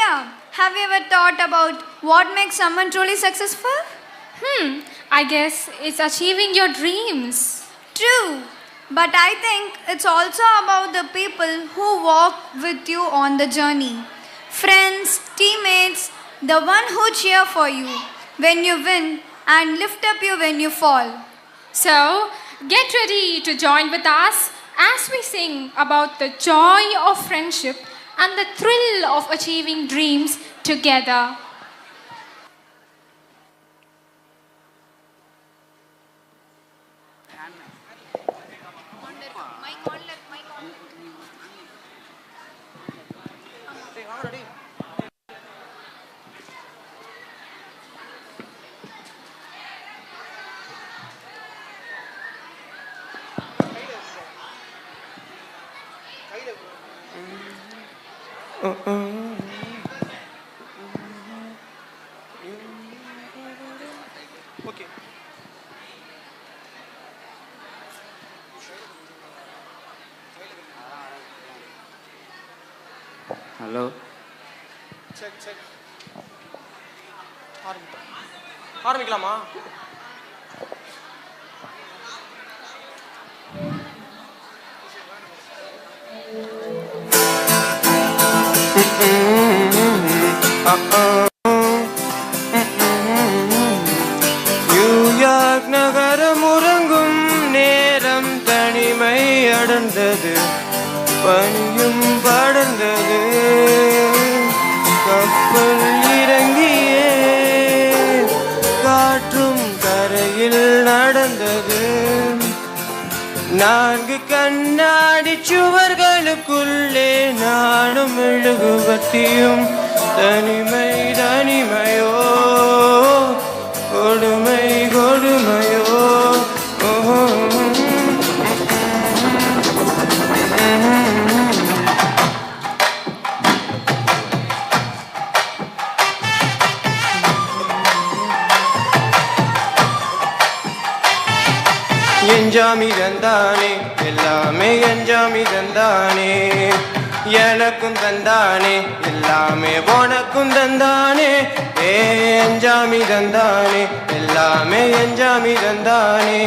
Priya, have you ever thought about what makes someone truly successful? I guess it's achieving your dreams. True, but I think it's also about the people who walk with you on the journey. Friends, teammates, the one who cheer for you when you win and lift up you when you fall. So, get ready to join with us as we sing about the joy of friendship and the thrill of achieving dreams together. Okay. Hello. Check. ஆரம்பிக்கலாமா? New York நகரம் உறங்கும் நேரம் தனிமை அடர்ந்தது, பனியும் படர்ந்தது, கப்பல் இறங்கியே காற்றும் கரையில் நடந்தது. 4 கண்ணாடி சுவர்களுக்குள்ளே நானும் மெழுகுவர்த்தியும், தனிமையோ கொடுமையோ. எஞ்சாமிதந்தானே எல்லாமே, எஞ்சாமிதந்தானே எனக்கும் தந்தானே எல்லாமே, உனக்கும் தந்தானே. எஞ்சாமிதந்தானே எல்லாமே, எஞ்சாமிதந்தானே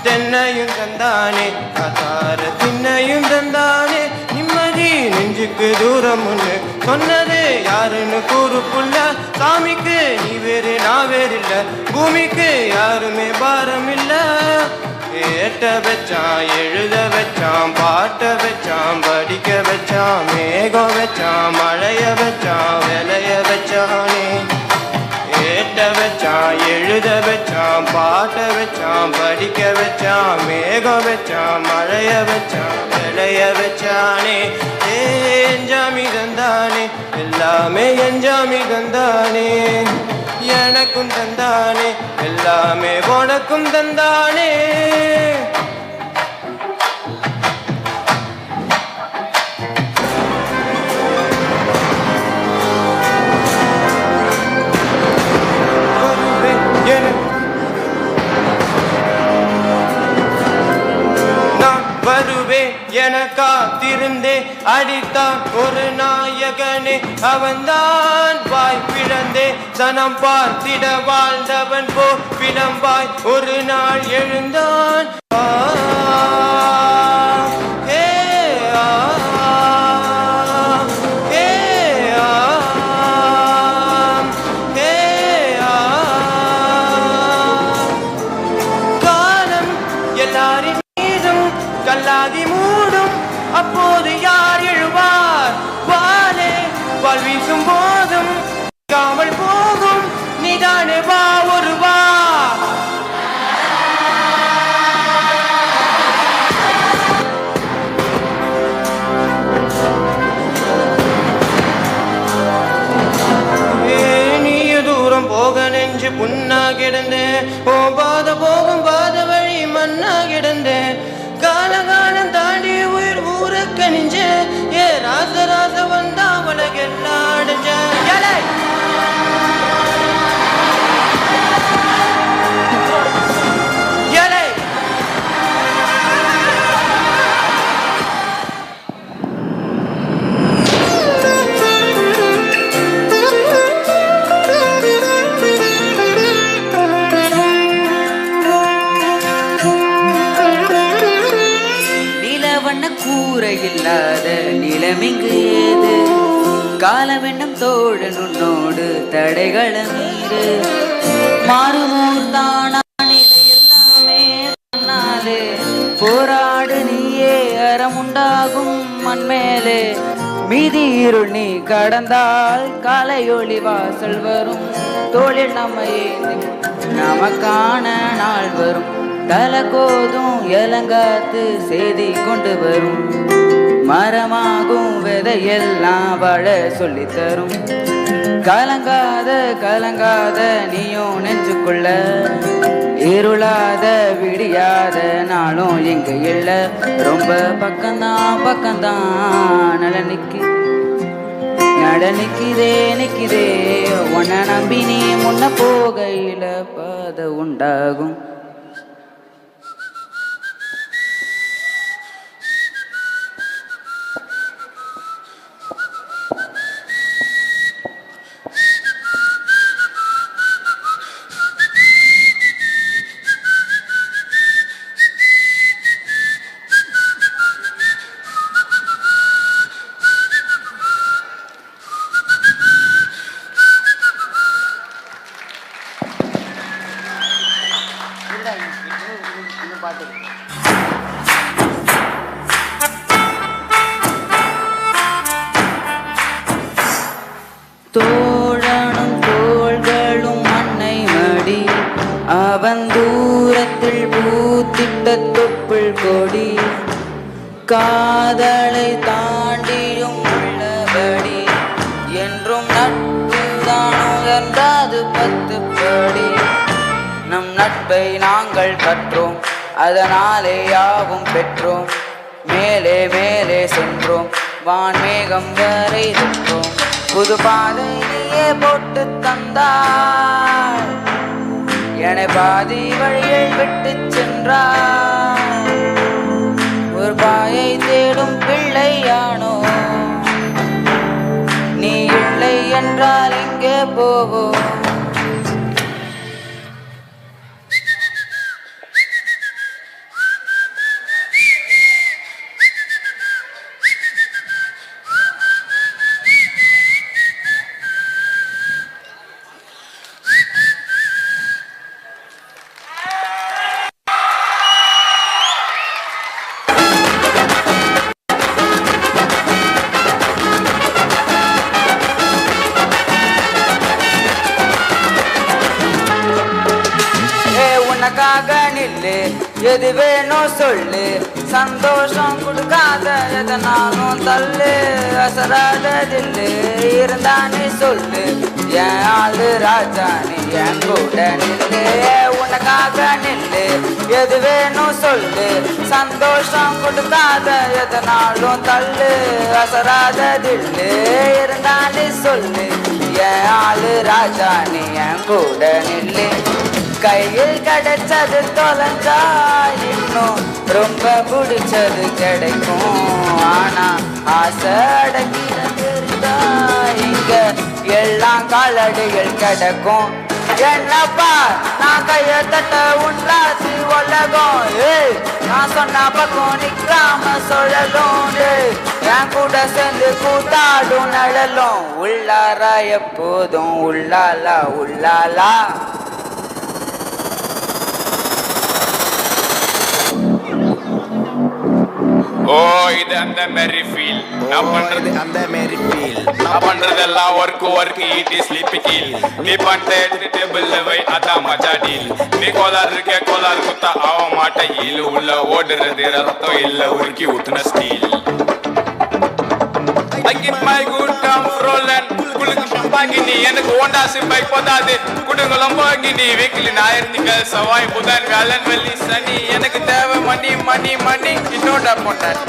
தென்னையும் தந்தானே, காத்தார திண்ணையும் தந்தானே. நிம்மதி நெஞ்சுக்கு தூரம் ஒன்று சொன்னது யாருன்னு கூறுப்புள்ள, சாமிக்கு நீ வேறு நான் வேறில்ல, பூமிக்கு யாருமே பாரம் இல்ல. ஏட்ட வச்சான், எழுத வச்சான், பாட்ட வச்சான், படிக்க வச்சான், மேகம் வச்சான், மழைய வச்சான், விளைய வச்சானே. ஏட்ட வச்சான், எழுத வச்சான், பாட்ட வச்சான், படிக்க வச்சான், மேகம் வச்சான், மழைய வச்சான், விளைய வச்சானே. எஞ்சாமி தந்தானே எல்லாமே, எஞ்சாமி தந்தானே எனக்கும் தந்தானே எல்லாமே, உனக்கும் தந்தானே. வருவே என காத்திருந்தே அடித்தான் ஒரு நாயகனே, அவன்தான் வாய் பிளந்தே தனம் பார்த்திட வாழ்ந்தவன் போ பிளம்பாய் ஒரு நாள் எழுந்தான். காலம் எல்லாரின் கல்லாதி மூடும், அப்போது யார் எழுவார்? வாலே வால் வீசும் போதும் காமல் போகும், நீதானே வா ஒரு வா. நீய தூரம் போக நெஞ்சு புண்ணா கிடந்தேன், ஓ பாத போகும் பாத வழி மண்ணா கிடந்தேன். காலகாலம் தாண்டி உயிர் ஊர கணிஞ்ச, ஏ ராச வந்தா உலகெல்லாம் அடைஞ்ச. காலமென்னும் தோழன் உன்னோடு தடைகளை மீறு மாறுமூர்த்தான நிலை எல்லாமே தன்னாலே போராடு நீயே அறமுண்டாகும் மண்மேலே மீதி இருள் நீ கடந்தால் காலையொளி வாசல் வரும் தோளில் நம்மையே நமக்கான நாள் வரும் தலகோதும் எலங்காத்து செய்தி கொண்டு வரும் மரமாகும் விதையெல்லாம் வாழ சொல்லி தரும் கலங்காத கலங்காத நீயும் நெஞ்சுக்குள்ள இருளாத விடியாத நாளும் எங்க இல்ல ரொம்ப பக்கம்தான் பக்கம்தான் நிக்குதே உன்னை நம்பி நீ முன்ன போகையில பாதை உண்டாகும். தோழனும் தோள்களும் மண்ணை மடி அவன் தூரத்தில் பூத்திட்ட தொப்புள் கொடி காதலை தாண்டியும் உள்ளபடி என்றும் நட்புதான் உயர்ந்தது 10 படி. நம் நட்பை நாங்கள் கற்றோம் அதனாலே யாவும் பெற்றோம் மேலே மேலே சென்றோம் வான்மேகம் வரை சென்றோம் புது பாதை நீயே போட்டு தந்தாய் என்னை பாதி வழியில் விட்டு சென்றாய் ஒரு பாயை தேடும் பிள்ளையானோ நீ இல்லை என்றால் எங்கே போவோம். எது வேணும் சொல்லு சந்தோஷம் கொடுக்காத எதனாலும் தள்ளு அசராததில்லு இருந்தானே சொல்லு என் ஆளு ராஜா நீ என் கூட நில்லு உனக்காக நில்லு எது வேணும் சொல்லு சந்தோஷம் கொடுக்காத எதனாலும் தள்ளு அசராததில்லு இருந்தானே சொல்லு என் ஆளு ராஜா நீ என் கூட நில்லு. கையில் கிடைச்சது தொலைஞ்சா இன்னும் ரொம்ப பிடிச்சது கிடைக்கும் ஆனா ஆசை அடங்கினது இங்க எல்லாம் காலடிகள் கிடக்கும். என்னப்பா நான் கைய தட்ட உண்டாசி உலகம் நான் சொன்ன பக்கம் நிக்காம சொல்லலும் என் கூட சேர்ந்து கூத்தாடும் நடலும் உள்ளாரா எப்போதும் உள்ளாலா உள்ளாலா. ஓ இது அந்த மேரி ஃபீல் நான் பண்றது அந்த மேரி ஃபீல் நான் பண்றதெல்லாம் ஒர்க் ஈட்டி ஸ்லீப்பி கீல் நீ பண்ற டேபிள்ல வை அதான் மஜா டீல் நீ கோலார் இருக்க கோலார் குத்தா ஆக மாட்டேன் ஈல் உள்ள ஓடுறது ரத்தம் இல்ல உருக்கி ஊத்துன steel I get my good come rolling குளுக்கு பம்பாங்கினி எனக்கு ஹோண்டா சிம்பைக் போதாது குடுங்க லம்பாங்கினி வீக்லி ஞாயிறு திங்கள் செவ்வாய் புதன் வியாழன் வெள்ளி சனி எனக்கு தேவை மணி மணி மணி இன்னோட போட்டேன்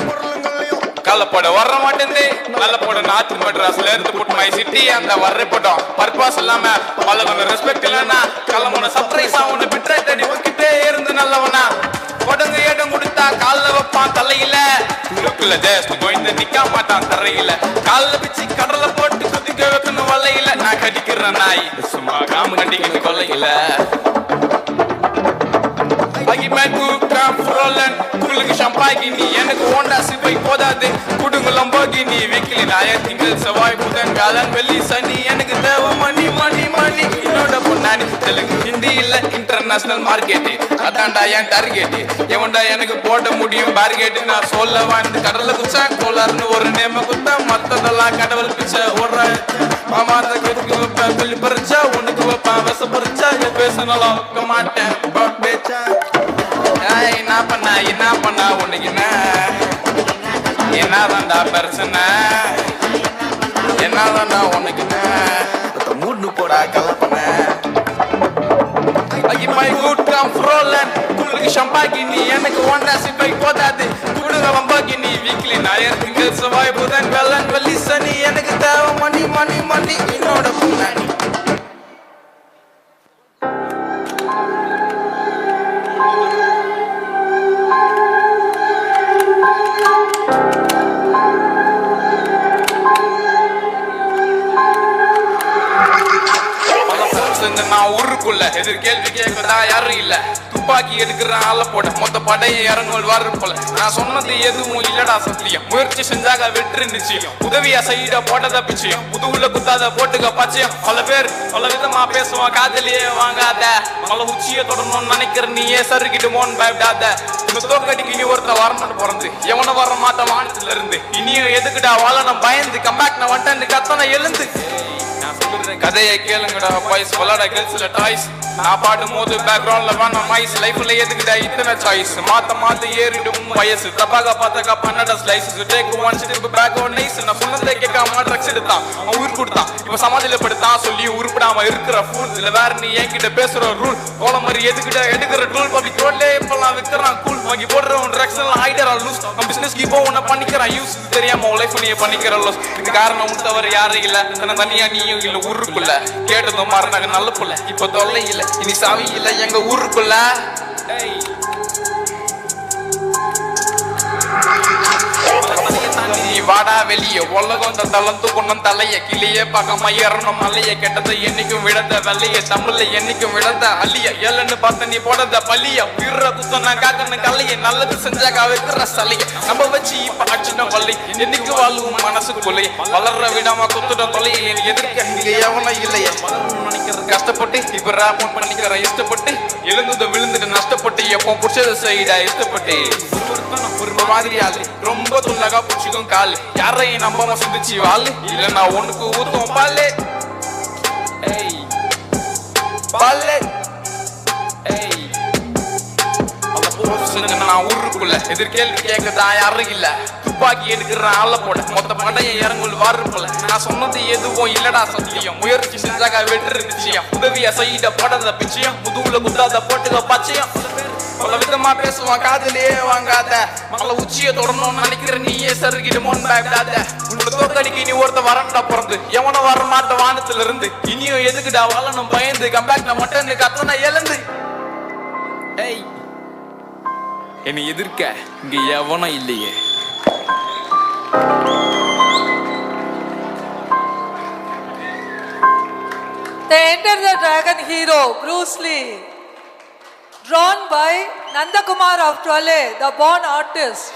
கள்ளப்போட வர மாட்டேங்குது நல்லப்போட நார்த் மெட்ராஸ்ல இருந்து புட் மை சிட்டி அந்த வர்ற போட்டோம் பர்பஸ் இல்லாம பழகன ரெஸ்பெக்ட் இல்லைன்னா கள்ளமோன சர்ப்ரைஸா உன்னை பிட்ரை தேடி வைக்கிட்டே இருந்து நல்லவனா கொடுங்க இடம் கொடுத்தா காலில் வைப்பான் தலையில லுக்குல ஜஸ்ட் கோயிந்த நிக்க மாட்டான் தரையில காலில் பிச்சு கடலை போட்டு குதிக்க வைக்கணும் வலையில நான் கடிக்கிற நாய் சும்மா காம கண்டிக்கிட்டு கொல்லையில I get my good come rolling உங்களுக்கு ஷம்பாகினி எனக்கு ஹோண்டா சிபைக் போதாது குடுங்க லம்போகினி வீக்லி ஞாயிறு திங்கள் செவ்வாய் புதன் வியாழன் வெள்ளி சனி எனக்கு தேவை மணி மணி மணி என்னோட பொண்ணானி தெலுங்கு ஹிந்தி இல்ல இன்டர்நேஷனல் மார்க்கெட்டு அதான்டா என் டார்கெட்டு எவன்டா எனக்கு போட முடியும் பார்கெட்டு நான் சொல்ல வாழ்ந்து கடல்ல குச்சா கோளாறுன்னு ஒரு நேம குத்தா மத்ததெல்லாம் கடவுள் பிச்சை ஓடுற மாமா அந்த கருக்கு வைப்பேன் சொல்லி பறிச்சா உனக்கு வைப்பேன் விச பறிச்சா பேசணும் வைக்க மாட்டேன் பேச்சா என்ன பண்ணா உனக்கு என்னதான்டா பிரச்சனை என்னதான்டா உனக்கு மூடு போடா கலப்பன my good come frozen உங்களுக்கு ஷம்பாகினி எனக்கு ஹோண்டா சிபைக் போதாது குடுங்க லம்போகினி வீக்லி ஞாயிறு திங்கள் செவ்வாய் புதன் வியாழன் வெள்ளி சனி எனக்கு தேவை மணி மணி மணி என்னோட பொண்ணானி நான் ஊருக்குள்ள எதிர் கேள்வி கேட்கறதா யாரும் இல்ல துப்பாக்கி எடுக்கிற ஆள போட மொத்த படையை இறங்குவல் வர்ற போல நான் சொன்னது எதுவும் இல்லடா சத்தியம் முயற்சி செஞ்சாக வெற்றி நிச்சயம் உதவியா செய்ய போட்டத பிச்சையும் புதுவுல குத்தாத போட்டுக்க பச்சையும் பல பேர் பல விதமா பேசுவான் காதலியே வாங்காத மலை உச்சிய தொடரணும்னு நினைக்கிற நீயே சருகிடுமோன்னு பயப்படாத இந்த தோக்கடிக்கு நீ ஒருத்த வரணும்னு பிறந்து எவன வர மாட்ட வானத்துல இருந்து இனியும் எதுக்குடா வாழணும் பயந்து கம்பேக் நான் வந்துட்டு கத்தனை எழுந்து கதையை கேளுங்கடா பாய்ஸ் விளாட கேர்ள்ஸ்ல டாய்ஸ் நான் பாடும் போது பேக்ரவுண்ட்ல வேணும் மைஸ் லைஃப்ல எதுக்குடா இத்தனை சாய்ஸ் மாத்த ஏறிடும் வயசு தப்பாக பார்த்தாக்கா பன்னட slice take one step back one nice நான் சொன்னதை கேட்காம ட்ரக்ஸ் எடுத்தான் அவன் உயிர் கொடுத்தான் இப்ப சமாதியில படுத்தான் சொல்லி உருப்படாம இருக்கிற ஃபூல் இதுல வேற நீ என்கிட்ட பேசுற ரூல் கோல மாதிரி எதுக்கிட்ட எடுக்கிற டூல் பப்ளிக் ரோட்ல இப்பெல்லாம் விற்கிறான் கூல் வாங்கி போடுறவன் ட்ரக்ஸ் எல்லாம் ஆயிடறா லூஸ் அவன் பிசினஸ்க்கு இப்போ உன்னை பண்ணிக்கிறான் யூஸ் தெரியாம உன் லைஃப் நீ பண்ணிக்கிற லூஸ் இது காரணம் உன் தவிர யாரும் இல்ல தன்னை தனியா நீயும் இல்ல ஊருக்குள்ள கேட்டதும் மாறினாங்க நல்ல புள்ள இப்ப தொல்லை இல்ல இனி சாவி இல்ல எங்க ஊருக்குள்ள நீ வாடா வெளியே உலகம் தளர்ந்து கொண்ணும் தலைய கிளியே பக்கமா ஏறணும் மலைய கெட்டதை என்னைக்கும் விடத வெள்ளைய தமிழ்ல என்னைக்கும் விடத அள்ளிய ஏலன்னு பார்த்த நீ போடத பள்ளிய உயிர குத்தன காக்கன்னு கல்லைய நல்லது செஞ்சாக்கா வைக்கிற சலைய நம்ம வச்சு இப்ப அடிச்சுன கொள்ளை என்னைக்கு வாழ்வும் மனசுக்குள்ளே வளர்ற விடாம குத்துட தொலைய எதிர்க்க இங்க எவனும் இல்லையே நினைக்கிறது கஷ்டப்பட்டு இப்ப ரேப் பண்ணிக்கிற இஷ்டப்பட்டு எழுந்தது விழுந்துட்டு நஷ்டப்பட்டு எப்போ புடிச்சதை செய்டா இஷ்டப்பட்டு ஒரு மாதிரி ஆளு ரொம்ப துள்ளகா புடிச்சுக்கும் காலு யாரையும் நம்பாம சிந்திச்சு வாழு இல்ல நான் ஒண்ணுக்கு ஊத்துவோம் பாலே பாலே நான் ஊருக்குள்ள எதிர்கேள்வி கேட்கதா யாரும் இல்ல துப்பாக்கி எடுக்கிற ஆள போட மொத்த படையை இறங்குள் வாரு போல நான் சொன்னது எதுவும் இல்லடா சத்தியம் முயற்சி செஞ்சாக வெற்றி நிச்சயம் உதவியா செய்ய போடாத பிச்சையும் முதுகுல குத்தாத போட்டுக்க பச்சையும் பல விதமா பேசுவான் காதலியே வாங்காத மகளை உச்சிய தொடரணும்னு நினைக்கிற நீயே சருகிடுமோன்னு பயப்படாத உன்னோட தோக்கடிக்கு நீ ஒருத்த வரண்டா பிறந்து எவன வர மாட்ட வானத்துல இருந்து இனியும் எதுக்குடா வாழணும் பயந்து கம்பேக் நான் மட்டும் கத்தனை எழுந்து என்னை எதிர்க்க இங்க எவனும் இல்லையே They entered the dragon hero, Bruce Lee, drawn by Nandakumar of Twale, the born artist.